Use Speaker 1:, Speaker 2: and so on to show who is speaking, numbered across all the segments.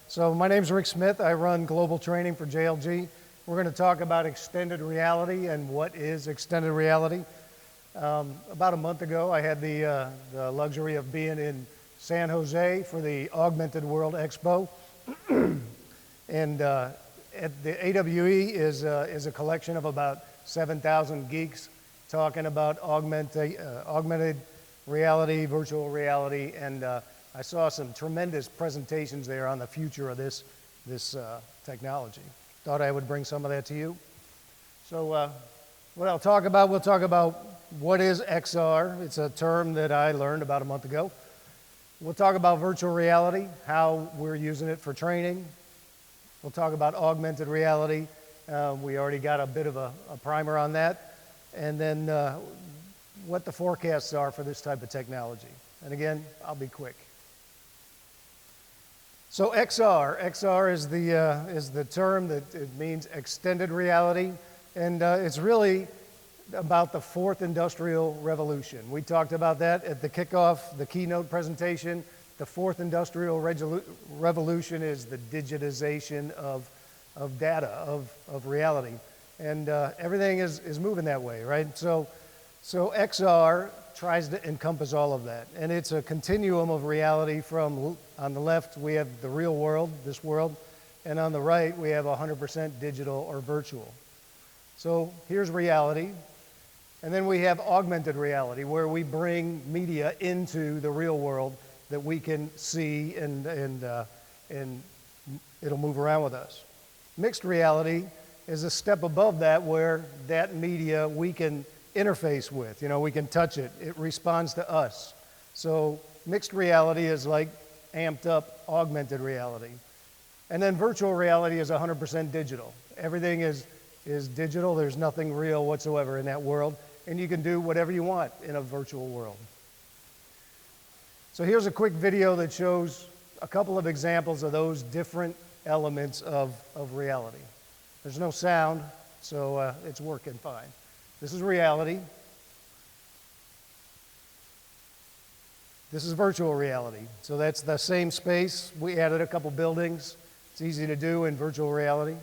Speaker 1: So my name's Rick Smith. I run global training for JLG. We're going to talk about extended reality and what is extended reality. About a month ago, I had the luxury of being in San Jose for the Augmented World Expo. And at the AWE is a collection of about 7,000 geeks talking about augmented reality, virtual reality, and I saw some tremendous presentations there on the future of this technology. Thought I would bring some of that to you. So what we'll talk about what is XR. It's a term that I learned about a month ago. We'll talk about virtual reality, how we're using it for training. We'll talk about augmented reality. We already got a bit of a primer on that. And then what the forecasts are for this type of technology. And again, I'll be quick. So XR is the term that it means extended reality, and it's really about the fourth industrial revolution. We talked about that at the kickoff, the keynote presentation. The fourth industrial revolution is the digitization of data, of reality, and everything is moving that way, right? So XR tries to encompass all of that, and it's a continuum of reality. From on the left we have the real world, this world, and on the right we have 100% digital or virtual. So here's reality, and then we have augmented reality, where we bring media into the real world that we can see, and it'll move around with us. Mixed reality is a step above that, where that media we can interface with. You know, we can touch it. It responds to us. So mixed reality is like amped up augmented reality. And then virtual reality is 100% digital. Everything is digital. There's nothing real whatsoever in that world. And you can do whatever you want in a virtual world. So here's a quick video that shows a couple of examples of those different elements of reality. There's no sound, so it's working fine. This is reality. This is virtual reality. So that's the same space. We added a couple buildings. It's easy to do in virtual reality.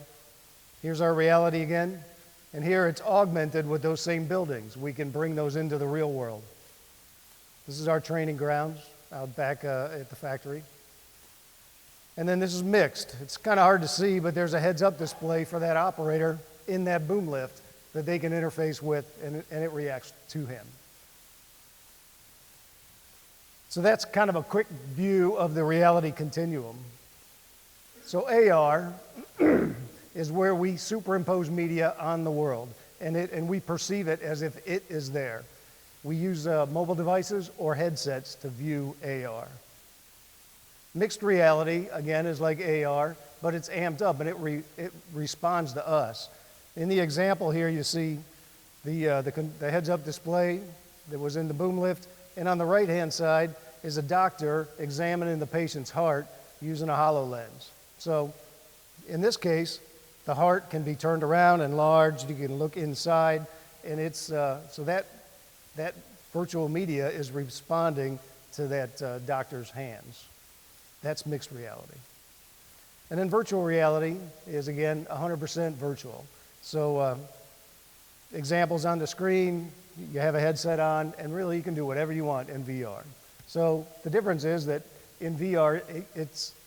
Speaker 1: Here's our reality again. And here it's augmented with those same buildings. We can bring those into the real world. This is our training grounds out back at the factory. And then this is mixed. It's kind of hard to see, but there's a heads-up display for that operator in that boom lift that they can interface with, and it reacts to him. So that's kind of a quick view of the reality continuum. So AR is where we superimpose media on the world, and we perceive it as if it is there. We use mobile devices or headsets to view AR. Mixed reality, again, is like AR, but it's amped up, and it responds to us. In the example here, you see the heads-up display that was in the boom lift, and on the right-hand side is a doctor examining the patient's heart using a HoloLens. So in this case, the heart can be turned around, enlarged, you can look inside, and it's so that virtual media is responding to that doctor's hands. That's mixed reality. And then virtual reality is, again, 100% virtual. So examples on the screen, you have a headset on, and really you can do whatever you want in VR. So the difference is that in VR,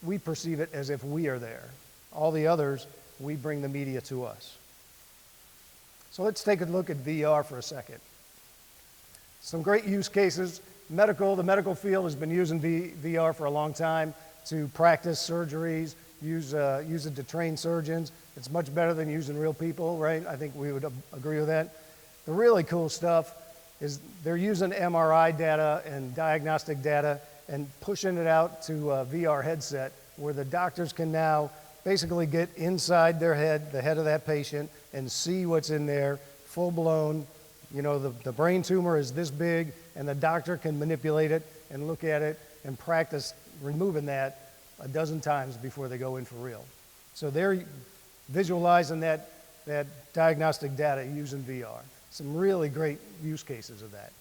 Speaker 1: we perceive it as if we are there. All the others, we bring the media to us. So let's take a look at VR for a second. Some great use cases. The medical field has been using VR for a long time to practice surgeries, use it to train surgeons. It's much better than using real people, right? I think we would agree with that. The really cool stuff is they're using MRI data and diagnostic data and pushing it out to a VR headset, where the doctors can now basically get inside their head, the head of that patient, and see what's in there, full blown. You know, the brain tumor is this big, and the doctor can manipulate it and look at it and practice removing that a dozen times before they go in for real. So they're visualizing that diagnostic data using VR. Some really great use cases of that.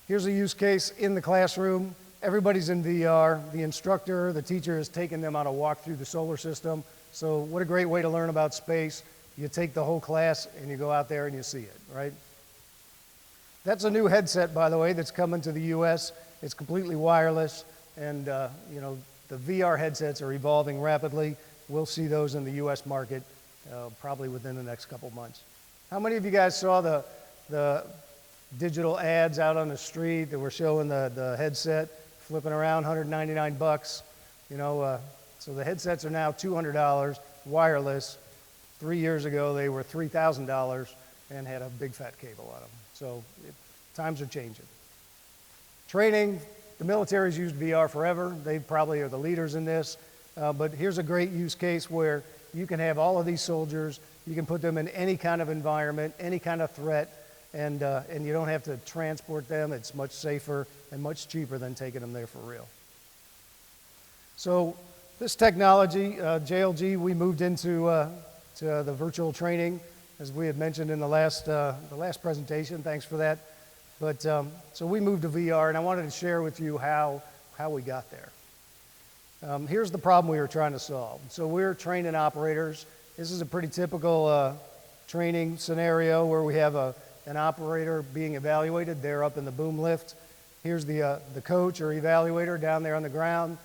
Speaker 1: Here's a use case in the classroom. everybody's in VR. The instructor, the teacher has taken them on a walk through the solar system. So what a great way to learn about space. You take the whole class and you go out there and you see it, right? That's a new headset, by the way, that's coming to the US. It's completely wireless, and you know, the VR headsets are evolving rapidly. We'll see those in the US market probably within the next couple months. How many of you guys saw the digital ads out on the street that were showing the headset flipping around, 199 bucks? You know, so the headsets are now $200, wireless. 3 years ago, they were $3,000 and had a big fat cable on them. So times are changing. Training, the military's used VR forever. They probably are the leaders in this. But here's a great use case where you can have all of these soldiers, you can put them in any kind of environment, any kind of threat, and you don't have to transport them. It's much safer and much cheaper than taking them there for real. So this technology, JLG, we moved into to the virtual training, as we had mentioned in the last presentation. Thanks for that. But so we moved to VR, and I wanted to share with you how we got there. Here's the problem we were trying to solve. So we're training operators. This is a pretty typical training scenario where we have an operator being evaluated. They're up in the boom lift. Here's the coach or evaluator down there on the ground.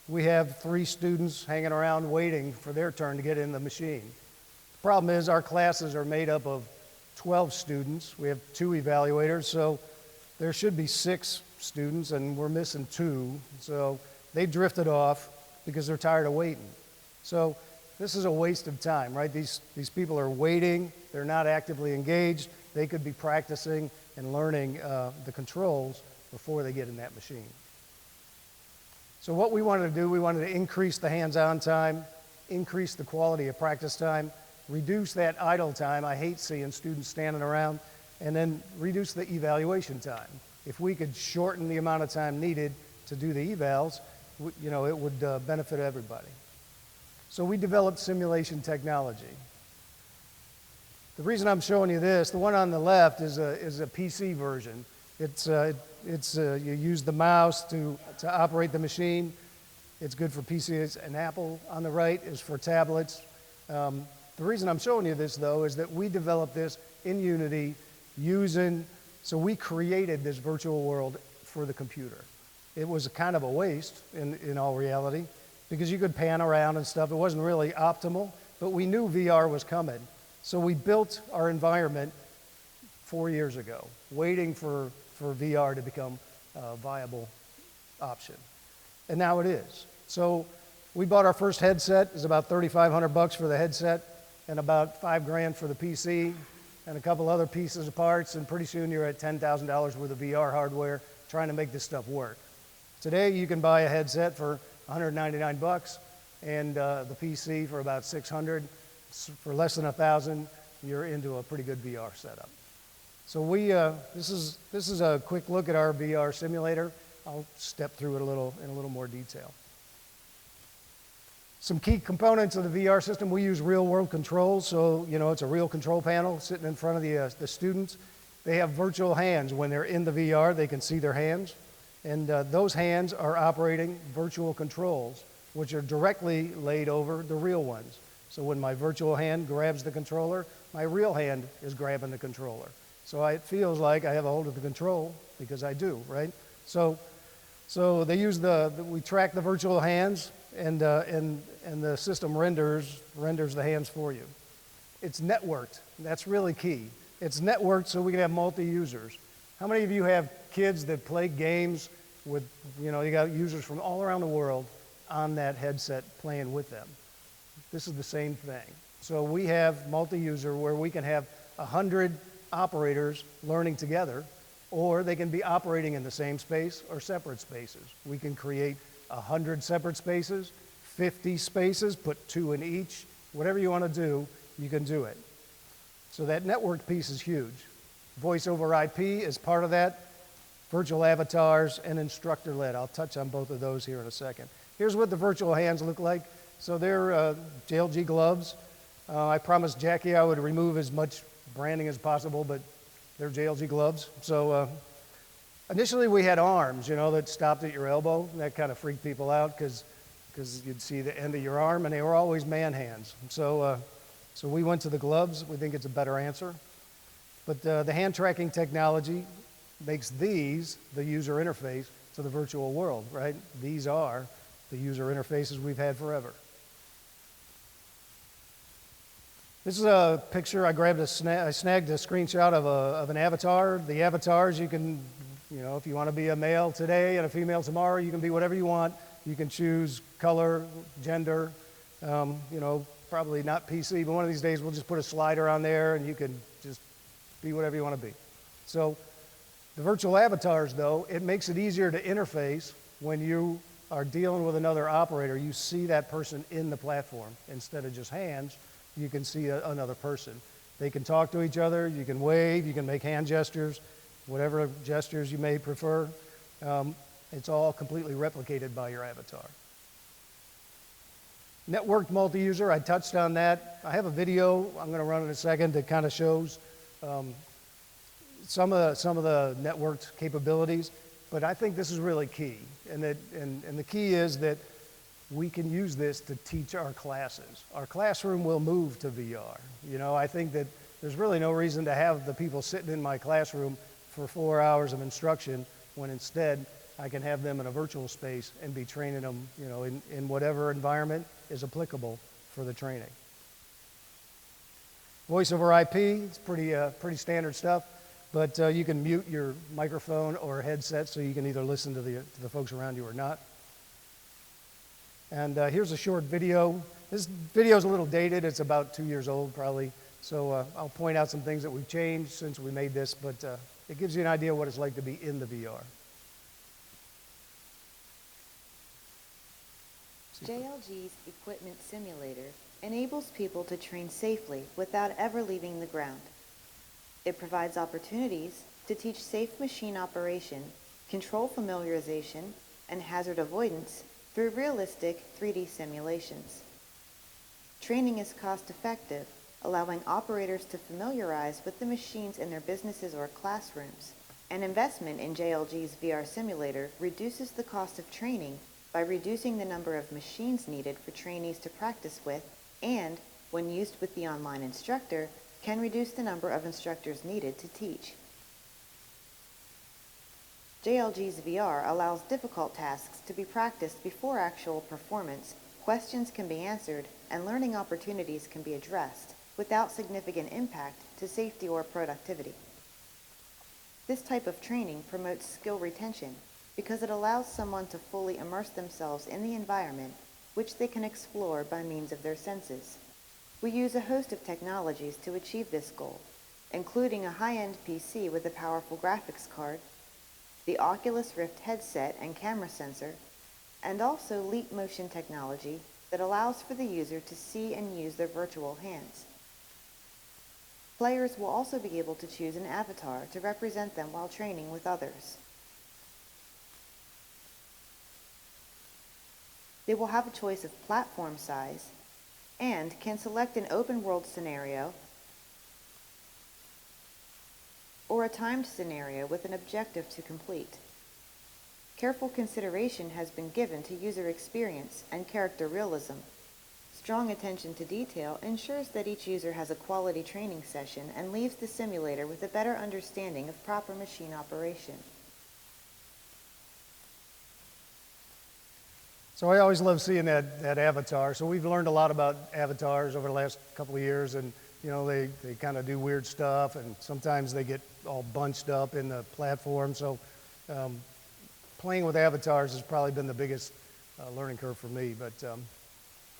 Speaker 1: We have 3 students hanging around waiting for their turn to get in the machine. The problem is our classes are made up of 12 students. We have 2 evaluators, so there should be 6 students, and we're missing 2. So they drifted off because they're tired of waiting. So this is a waste of time, right? These people are waiting. They're not actively engaged. They could be practicing and learning the controls before they get in that machine. So what we wanted to do, we wanted to increase the hands-on time, increase the quality of practice time, reduce that idle time. I hate seeing students standing around, and then reduce the evaluation time. If we could shorten the amount of time needed to do the evals, you know, it would benefit everybody. So we developed simulation technology. The reason I'm showing you this, the one on the left is a PC version. You use the mouse to operate the machine. It's good for PCs. An Apple on the right is for tablets. The reason I'm showing you this, though, is that we developed this in Unity so we created this virtual world for the computer. It was kind of a waste, in all reality, because you could pan around and stuff. It wasn't really optimal, but we knew VR was coming. So we built our environment 4 years ago, waiting for VR to become a viable option. And now it is. So we bought our first headset. It was about $3,500 for the headset, and about $5,000 for the PC, and a couple other pieces of parts, and pretty soon you're at $10,000 worth of VR hardware trying to make this stuff work. Today you can buy a headset for $199 and the PC for about $600. For less than $1,000, you're into a pretty good VR setup. So this is a quick look at our VR simulator. I'll step through it in a little more detail. Some key components of the VR system, we use real-world controls. So, you know, it's a real control panel sitting in front of the students. They have virtual hands. When they're in the VR, they can see their hands. And those hands are operating virtual controls, which are directly laid over the real ones. So when my virtual hand grabs the controller, my real hand is grabbing the controller. So it feels like I have a hold of the control, because I do, right? So they use we track the virtual hands, and the system renders the hands for you. It's networked. That's really key. It's networked so we can have multi-users. How many of you have kids that play games with, you know, you got users from all around the world on that headset playing with them? This is the same thing. So we have multi-user where we can have 100 operators learning together, or they can be operating in the same space or separate spaces. We can create 100 separate spaces, 50 spaces, put 2 in each. Whatever you want to do, you can do it. So that network piece is huge. Voice over IP is part of that. Virtual avatars and instructor-led. I'll touch on both of those here in a second. Here's what the virtual hands look like. So they're JLG gloves. I promised Jackie I would remove as much branding as possible, but they're JLG gloves. So Initially, we had arms, that stopped at your elbow, and that kind of freaked people out because you'd see the end of your arm, and they were always man hands. So we went to the gloves. We think it's a better answer. But the hand tracking technology makes these the user interface to the virtual world, right? These are the user interfaces we've had forever. This is a picture I grabbed. I snagged a screenshot of an avatar. The avatars, you can, if you want to be a male today and a female tomorrow, you can be whatever you want. You can choose color, gender, probably not PC, but one of these days we'll just put a slider on there and you can just be whatever you want to be. So the virtual avatars, though, it makes it easier to interface when you are dealing with another operator. You see that person in the platform. Instead of just hands, you can see another person. They can talk to each other. You can wave. You can make hand gestures, whatever gestures you may prefer. It's all completely replicated by your avatar. Networked multi-user, I touched on that. I have a video I'm going to run in a second that kind of shows some of the networked capabilities, but I think this is really key. And the key is that we can use this to teach our classes. Our classroom will move to VR. I think that there's really no reason to have the people sitting in my classroom for 4 hours of instruction when instead I can have them in a virtual space and be training them, in whatever environment is applicable for the training. Voice over IP, it's pretty standard stuff, but you can mute your microphone or headset so you can either listen to the folks around you or not. And here's a short video. This video is a little dated. It's about 2 years old probably. So I'll point out some things that we've changed since we made this, but it gives you an idea of what it's like to be in the VR.
Speaker 2: JLG's equipment simulator enables people to train safely without ever leaving the ground. It provides opportunities to teach safe machine operation, control familiarization, and hazard avoidance through realistic 3D simulations. Training is cost-effective, allowing operators to familiarize with the machines in their businesses or classrooms. An investment in JLG's VR simulator reduces the cost of training by reducing the number of machines needed for trainees to practice with, and, when used with the online instructor, can reduce the number of instructors needed to teach. JLG's VR allows difficult tasks to be practiced before actual performance, questions can be answered, and learning opportunities can be addressed without significant impact to safety or productivity. This type of training promotes skill retention because it allows someone to fully immerse themselves in the environment, which they can explore by means of their senses. We use a host of technologies to achieve this goal, including a high-end PC with a powerful graphics card, the Oculus Rift headset and camera sensor, and also Leap Motion technology that allows for the user to see and use their virtual hands. Players will also be able to choose an avatar to represent them while training with others. They will have a choice of platform size and can select an open world scenario or a timed scenario with an objective to complete. Careful consideration has been given to user experience and character realism. Strong attention to detail ensures that each user has a quality training session and leaves the simulator with a better understanding of proper machine operation.
Speaker 1: So I always love seeing that avatar. So we've learned a lot about avatars over the last couple of years, and they kind of do weird stuff, and sometimes they get all bunched up in the platform. So playing with avatars has probably been the biggest learning curve for me. But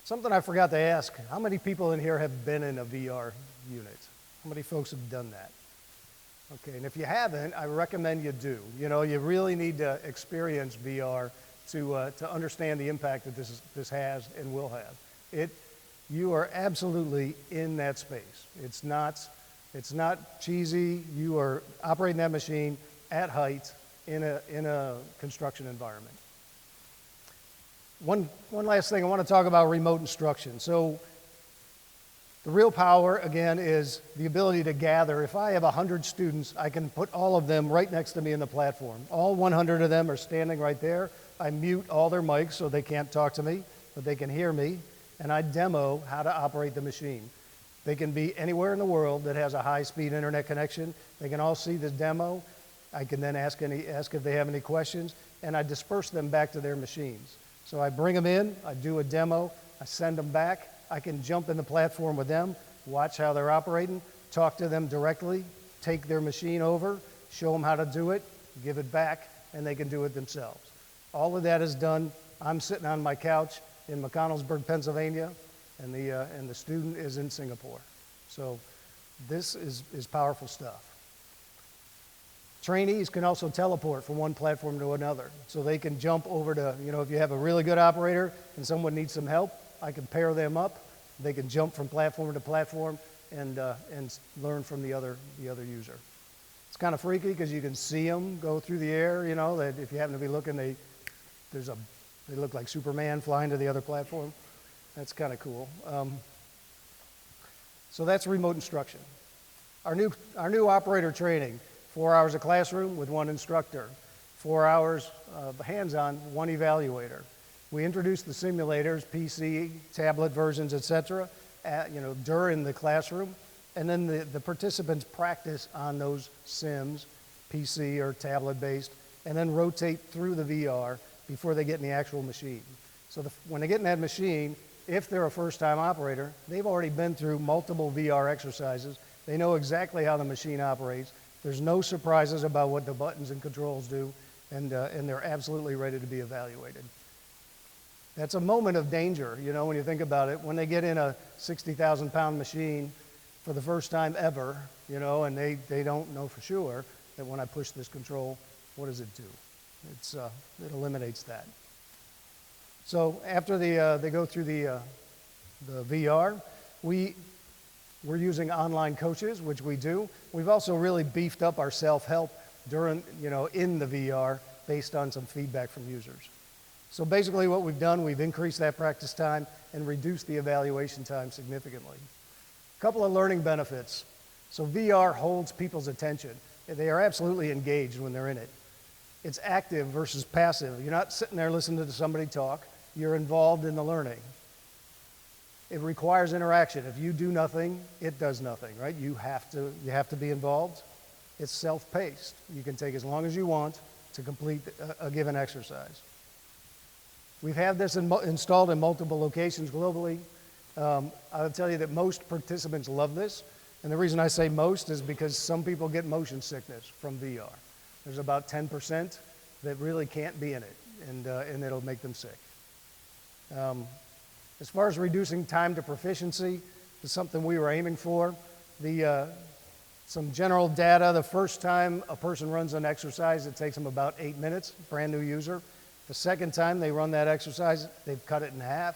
Speaker 1: something I forgot to ask, how many people in here have been in a VR unit? How many folks have done that? Okay, and if you haven't, I recommend you do. You really need to experience VR to understand the impact that this has and will have. You are absolutely in that space. It's not cheesy. You are operating that machine at height in a construction environment. One last thing, I want to talk about remote instruction. So The real power, again, is the ability to gather. If I have 100 students, I can put all of them right next to me in the platform. All 100 of them are standing right there. I mute all their mics so they can't talk to me, but they can hear me, and I demo how to operate the machine. They can be anywhere in the world that has a high-speed internet connection. They can all see the demo. I can then ask if they have any questions, and I disperse them back to their machines. So I bring them in, I do a demo, I send them back. I can jump in the platform with them, watch how they're operating, talk to them directly, take their machine over, show them how to do it, give it back, and they can do it themselves. All of that is done. I'm sitting on my couch in McConnellsburg, Pennsylvania, and the student is in Singapore. So this is powerful stuff. Trainees can also teleport from one platform to another. So they can jump over to, if you have a really good operator and someone needs some help, I can pair them up. They can jump from platform to platform and learn from the other user. It's kind of freaky because you can see them go through the air. That if you happen to be looking, they look like Superman flying to the other platform. That's kind of cool. So that's remote instruction. Our new operator training: 4 hours of classroom with one instructor, 4 hours of hands-on, one evaluator. We introduced the simulators, PC, tablet versions, etc., during the classroom, and then the participants practice on those sims, PC or tablet-based, and then rotate through the VR before they get in the actual machine. So when they get in that machine, if they're a first-time operator, they've already been through multiple VR exercises. They know exactly how the machine operates. There's no surprises about what the buttons and controls do, and they're absolutely ready to be evaluated. That's a moment of danger, when you think about it. When they get in a 60,000-pound machine for the first time ever, and they don't know for sure that when I push this control, what does it do? It eliminates that. So after they go through the VR, we're using online coaches, which we do. We've also really beefed up our self-help during, in the VR based on some feedback from users. So basically what we've done, we've increased that practice time and reduced the evaluation time significantly. A couple of learning benefits. So VR holds people's attention. They are absolutely engaged when they're in it. It's active versus passive. You're not sitting there listening to somebody talk. You're involved in the learning. It requires interaction. If you do nothing, it does nothing, right? You have to be involved. It's self-paced. You can take as long as you want to complete a given exercise. We've had this installed in multiple locations globally. I'll tell you that most participants love this. And the reason I say most is because some people get motion sickness from VR. There's about 10% that really can't be in it, and it'll make them sick. As far as reducing time to proficiency, is something we were aiming for. Some general data: the first time a person runs an exercise, it takes them about 8 minutes, brand new user. The second time they run that exercise, they've cut it in half.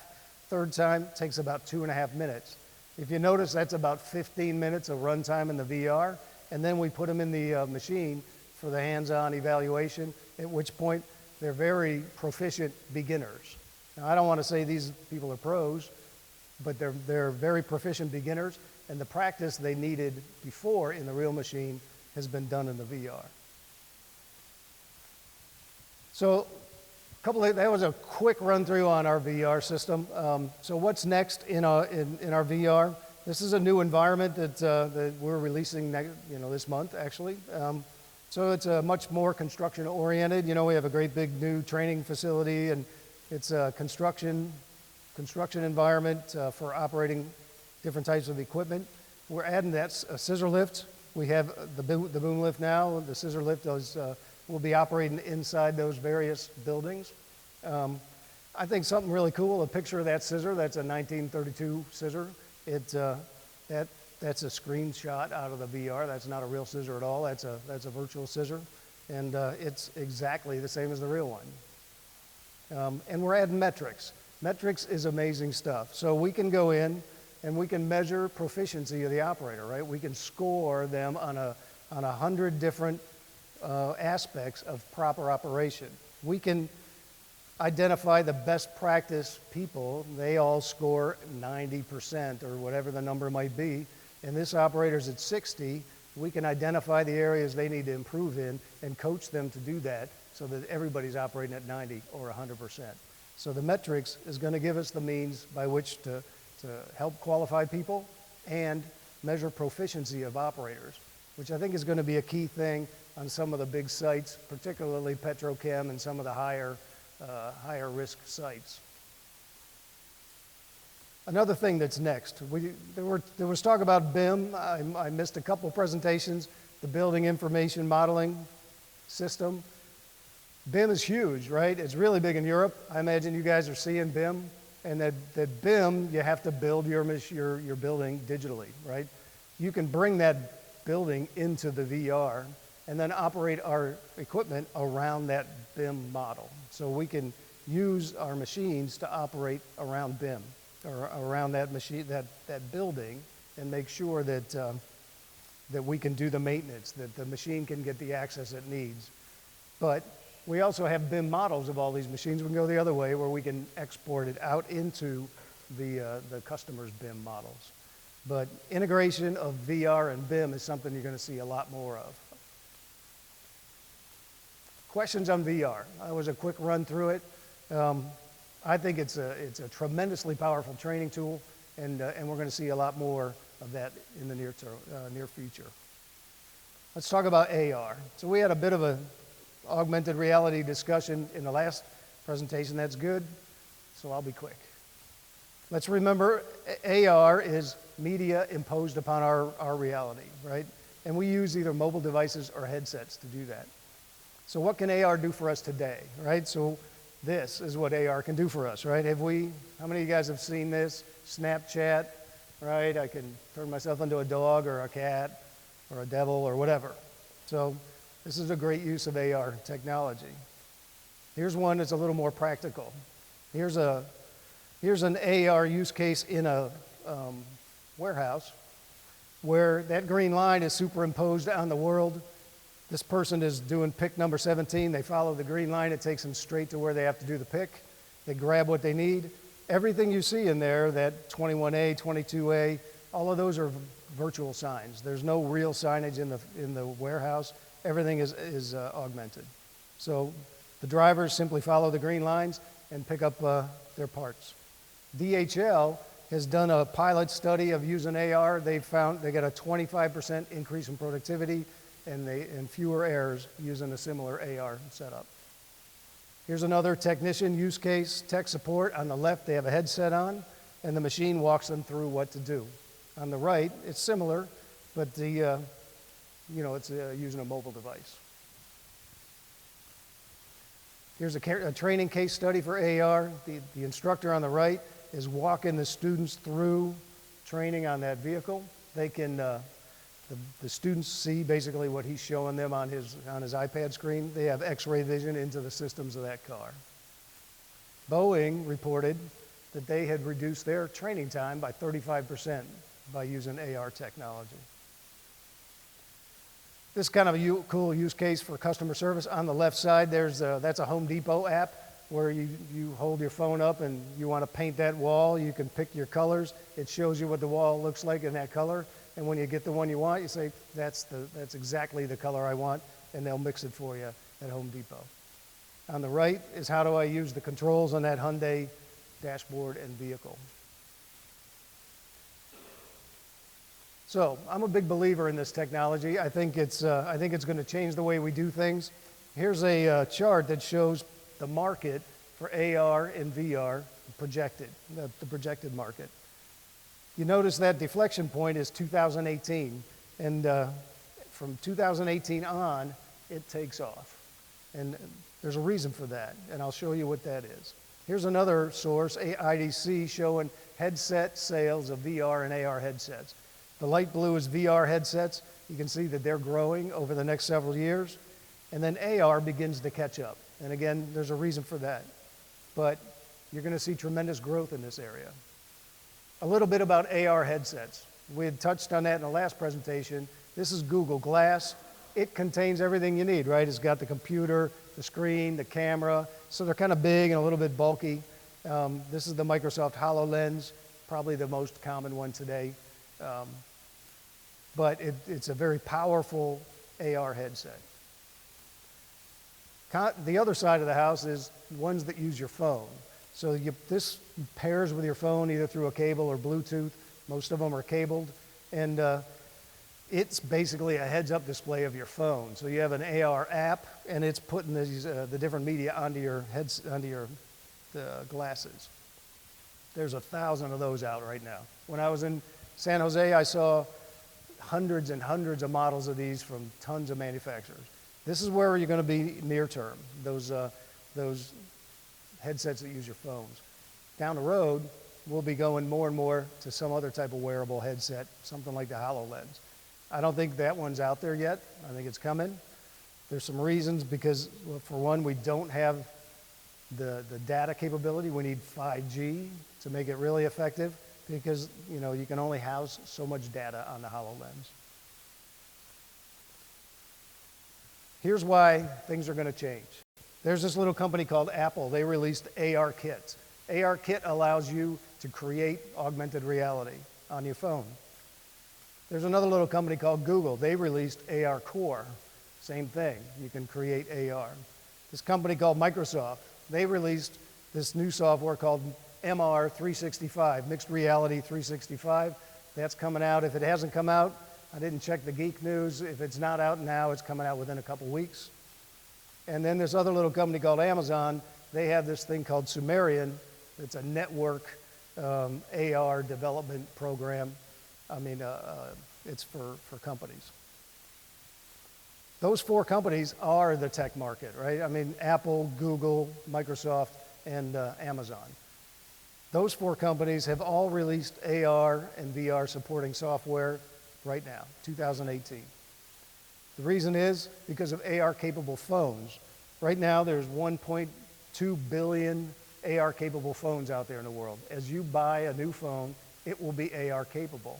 Speaker 1: Third time takes about 2.5 minutes. If you notice, that's about 15 minutes of run time in the VR, and then we put them in the machine for the hands-on evaluation, at which point they're very proficient beginners. Now, I don't want to say these people are pros, but they're very proficient beginners, and the practice they needed before in the real machine has been done in the VR. So that was a quick run through on our VR system. So what's next in our VR? This is a new environment that we're releasing this month, actually. So it's a much more construction oriented. We have a great big new training facility, and it's a construction environment for operating different types of equipment. We're adding a scissor lift. We have the boom lift now. The scissor lift will be operating inside those various buildings. I think something really cool, a picture of that scissor, that's a 1932 scissor. That's a screenshot out of the VR. That's not a real scissor at all. That's a virtual scissor. And it's exactly the same as the real one. And we're adding metrics. Metrics is amazing stuff. So we can go in and we can measure proficiency of the operator, right? We can score them on 100 different aspects of proper operation. We can identify the best practice people. They all score 90% or whatever the number might be. And this operator's at 60. We can identify the areas they need to improve in and coach them to do that so that everybody's operating at 90 or 100%. So the metrics is going to give us the means by which to help qualify people and measure proficiency of operators, which I think is going to be a key thing on some of the big sites, particularly petrochem and some of the higher risk sites. Another thing that's next, there was talk about BIM. I missed a couple presentations. The Building Information Modeling System. BIM is huge, right? It's really big in Europe. I imagine you guys are seeing BIM. And that BIM, you have to build your building digitally, right? You can bring that building into the VR and then operate our equipment around that BIM model. So we can use our machines to operate around BIM or around that machine, that building, and make sure that we can do the maintenance, that the machine can get the access it needs. But we also have BIM models of all these machines. We can go the other way where we can export it out into the customer's BIM models. But integration of VR and BIM is something you're going to see a lot more of. Questions on VR. That was a quick run through it. I think it's a tremendously powerful training tool, and we're going to see a lot more of that in the near future. Let's talk about AR. So we had a bit of a augmented reality discussion in the last presentation. That's good, so I'll be quick. Let's remember AR is media imposed upon our reality, right? And we use either mobile devices or headsets to do that. So what can AR do for us today, right? So this is what AR can do for us, right? How many of you guys have seen this? Snapchat, right? I can turn myself into a dog or a cat or a devil or whatever. So this is a great use of AR technology. Here's one that's a little more practical. Here's an AR use case in a warehouse where that green line is superimposed on the world. This person is doing pick number 17. They follow the green line. It takes them straight to where they have to do the pick. They grab what they need. Everything you see in there, that 21A, 22A, all of those are virtual signs. There's no real signage in the warehouse. Everything is augmented. So the drivers simply follow the green lines and pick up their parts. DHL has done a pilot study of using AR. They got a 25% increase in productivity and fewer errors using a similar AR setup. Here's another technician use case, tech support. On the left, they have a headset on, and the machine walks them through what to do. On the right, it's similar, but it's using a mobile device. Here's a training case study for AR. The instructor on the right is walking the students through training on that vehicle. They can, the students see basically what he's showing them on his iPad screen. They have X-ray vision into the systems of that car. Boeing reported that they had reduced their training time by 35% by using AR technology. This is kind of a cool use case for customer service. On the left side, that's a Home Depot app where you hold your phone up and you want to paint that wall. You can pick your colors. It shows you what the wall looks like in that color. And when you get the one you want, you say, that's exactly the color I want, and they'll mix it for you at Home Depot. On the right is how do I use the controls on that Hyundai dashboard and vehicle. So I'm a big believer in this technology. I think it's going to change the way we do things. Here's a chart that shows the market for AR and VR projected, the projected market. You notice that deflection point is 2018, and from 2018 on, it takes off. And there's a reason for that, and I'll show you what that is. Here's another source, IDC, showing headset sales of VR and AR headsets. The light blue is VR headsets. You can see that they're growing over the next several years. And then AR begins to catch up. And again, there's a reason for that. But you're going to see tremendous growth in this area. A little bit about AR headsets. We had touched on that in the last presentation. This is Google Glass. it contains everything you need, right? It's got the computer, the screen, the camera, so they're kind of big and a little bit bulky. This is the Microsoft HoloLens, probably the most common one today. But it's a very powerful AR headset. The other side of the house is ones that use your phone. So this pairs with your phone either through a cable or Bluetooth. Most of them are cabled. And it's basically a heads-up display of your phone. So you have an AR app, and it's putting the different media onto your glasses. There's 1,000 of those out right now. When I was in San Jose, I saw hundreds and hundreds of models of these from tons of manufacturers. This is where you're going to be near term, those headsets that use your phones. Down the road, we'll be going more and more to some other type of wearable headset, something like the HoloLens. I don't think that one's out there yet. I think it's coming. There's some reasons because, well, for one, we don't have the data capability. We need 5G to make it really effective because, you know, you can only house so much data on the HoloLens. Here's why things are going to change. There's this little company called Apple. They released AR Kit. AR Kit allows you to create augmented reality on your phone. There's another little company called Google. They released AR Core. Same thing. You can create AR. This company called Microsoft, they released this new software called MR 365, Mixed Reality 365. That's coming out. If it hasn't come out, I didn't check the Geek news. If it's not out now, it's coming out within a couple weeks. And then this other little company called Amazon, they have this thing called Sumerian. It's a network AR development program. I mean, it's for companies. Those four companies are the tech market, right? I mean, Apple, Google, Microsoft, and Amazon. Those four companies have all released AR and VR supporting software right now, 2018. The reason is because of AR-capable phones. Right now, there's 1.2 billion AR-capable phones out there in the world. As you buy a new phone, it will be AR-capable.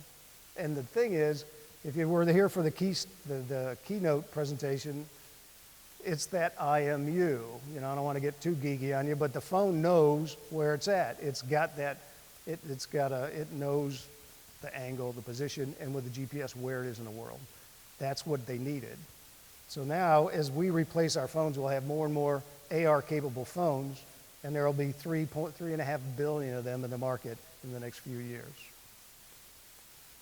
Speaker 1: And the thing is, if you were here for the keynote presentation, it's that IMU. You know, I don't want to get too geeky on you, but the phone knows where it's at. It's got that, it knows the angle, the position, and with the GPS where it is in the world. That's what they needed. So now, as we replace our phones, we'll have more and more AR-capable phones, and there will be 3.5 billion of them in the market in the next few years.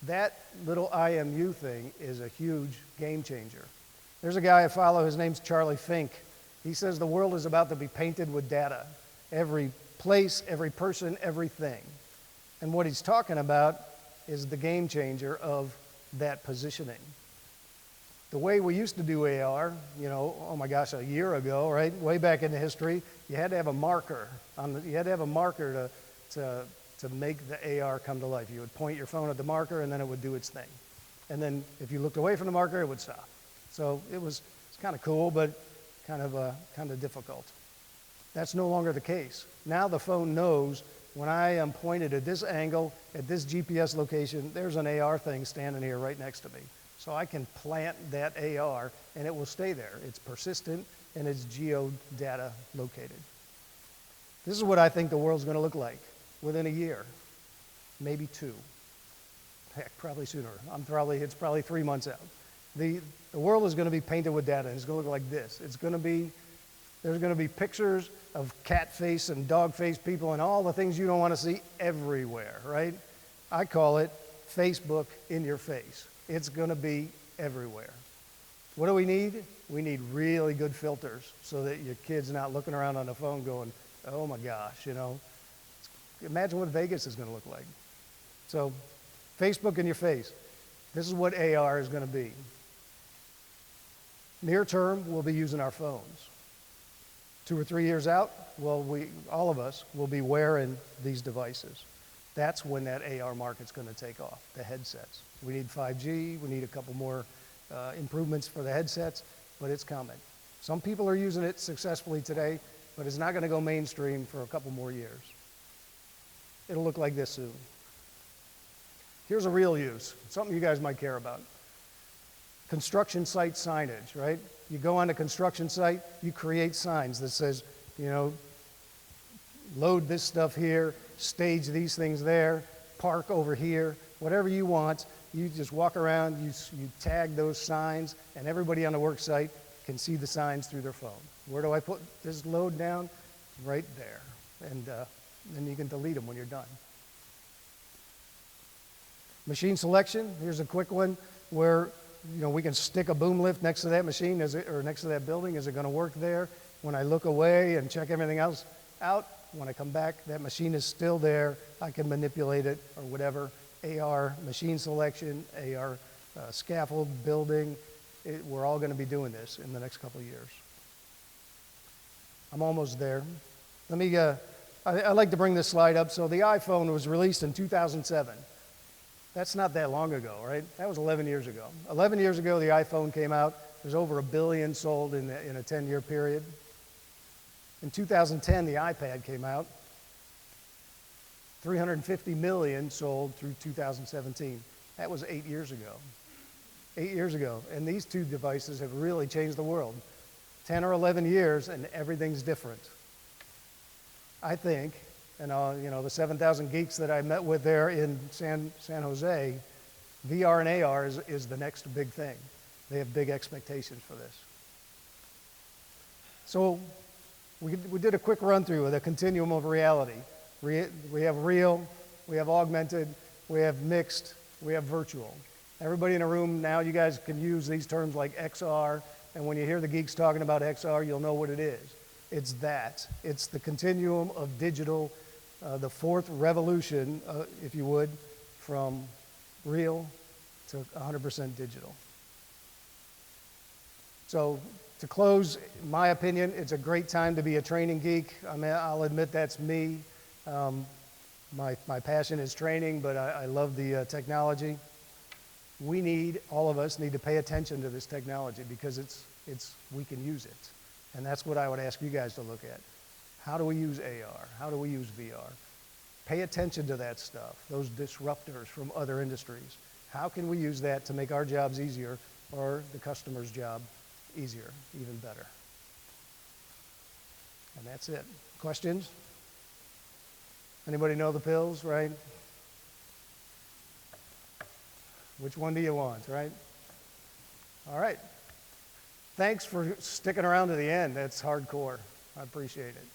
Speaker 1: That little IMU thing is a huge game changer. There's a guy I follow, his name's Charlie Fink. He says the world is about to be painted with data. Every place, every person, everything. And what he's talking about is the game changer of that positioning. The way we used to do AR, you know, oh my gosh, a year ago, right? Way back in the history, you had to have a marker. You had to have a marker to make the AR come to life. You would point your phone at the marker and then it would do its thing. And then if you looked away from the marker, it would stop. So it's kind of cool, but kind of difficult. That's no longer the case. Now the phone knows when I am pointed at this angle, at this GPS location, there's an AR thing standing here right next to me. So I can plant that AR and it will stay there. It's persistent and it's geo-data located. This is what I think the world's going to look like within a year, maybe two. Heck, probably sooner. It's probably 3 months out. The world is going to be painted with data, and it's going to look like this. There's going to be pictures of cat face and dog face people and all the things you don't want to see everywhere, right? I call it Facebook in your face. It's going to be everywhere. What do we need? We need really good filters so that your kid's not looking around on the phone going, oh my gosh, you know. Imagine what Vegas is going to look like. So, Facebook in your face. This is what AR is going to be. Near term, we'll be using our phones. 2 or 3 years out, well, all of us will be wearing these devices. That's when that AR market's going to take off, the headsets. We need 5G, we need a couple more improvements for the headsets, but it's coming. Some people are using it successfully today, but it's not going to go mainstream for a couple more years. It'll look like this soon. Here's a real use, something you guys might care about. Construction site signage, right? You go on a construction site, you create signs that says, you know, load this stuff here, stage these things there, park over here, whatever you want. You just walk around, you tag those signs, and everybody on the work site can see the signs through their phone. Where do I put this load down? Right there. And then you can delete them when you're done. Machine selection, here's a quick one where, you know, we can stick a boom lift next to that machine or next to that building. Is it going to work there? When I look away and check everything else out, when I come back, that machine is still there. I can manipulate it or whatever. AR machine selection, AR scaffold building. We're all going to be doing this in the next couple of years. I'm almost there. Let me, I like to bring this slide up. So the iPhone was released in 2007. That's not that long ago, right? That was 11 years ago. 11 years ago, the iPhone came out. There's over 1 billion sold in a 10-year period. In 2010, the iPad came out. 350 million sold through 2017. That was 8 years ago. 8 years ago. And these two devices have really changed the world. 10 or 11 years, and everything's different. I think, and you know, the 7,000 geeks that I met with there in San Jose, VR and AR is the next big thing. They have big expectations for this. So we did a quick run through of the continuum of reality. We have real, we have augmented, we have mixed, we have virtual. Everybody in the room now, you guys can use these terms like XR, and when you hear the geeks talking about XR, you'll know what it is. It's that. It's the continuum of digital, the fourth revolution, if you would, from real to 100% digital. So to close, in my opinion, it's a great time to be a training geek. I mean, I'll admit that's me. My passion is training, but I love the technology. All of us need to pay attention to this technology because we can use it. And that's what I would ask you guys to look at. How do we use AR? How do we use VR? Pay attention to that stuff, those disruptors from other industries. How can we use that to make our jobs easier or the customer's job easier, even better? And that's it. Questions? Anybody know the pills, right? Which one do you want, right? All right. Thanks for sticking around to the end. That's hardcore. I appreciate it.